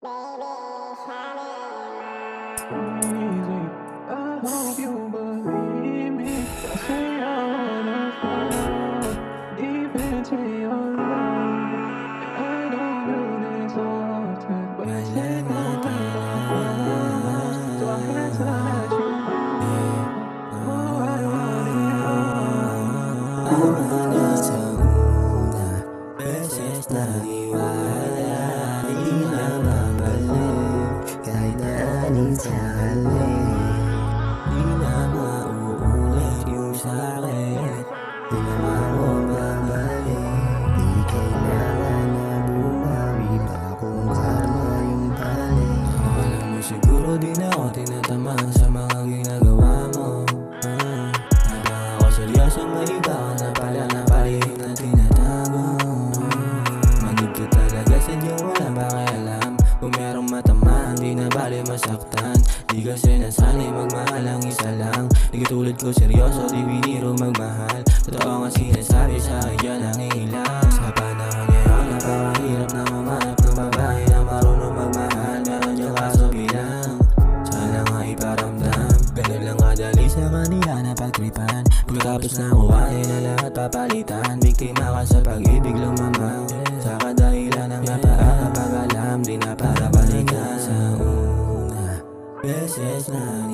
Baby, Easy. I hope you believe me. I say I wanna fall deep into your love. I don't do this often, but it's in my heart. So I had to let you know. Oh, I want it Ang hanga all. sa una beses naniwala, di na babalik kahit na anin sa halik. Di na mauulit yung sakit, di na mababalik. Di kailangan na bumawi pa kung karma yung tali. Alam mo siguro di na ako tinatamaan sa mga ginagawa mo. Habang ako seryosong may iba ka na pala na palihim na tinatago. Manig ka talaga, sadyang walang pakialam. Kung merong matamaan, di na bali masaktan. Di kasi nasanay magmahal ang isa lang. Di katulad ko seryoso, di biniro magmahal. Totoo nga sinasabi sa akin ang ilang. Sa panahon ngayon, napakahirap na mamanap ng babae na marunong magmahal. Meron yung kaso bilang sana nga iparamdam. Ganun lang kadali sa kanila na pagtripan. Pagkatapos na kuhain na lahat papalitan. Biktima ka sa pag-ibig lumamang. Sa kadahilan ng napakapag-alam, di na para balikan. Sa una beses na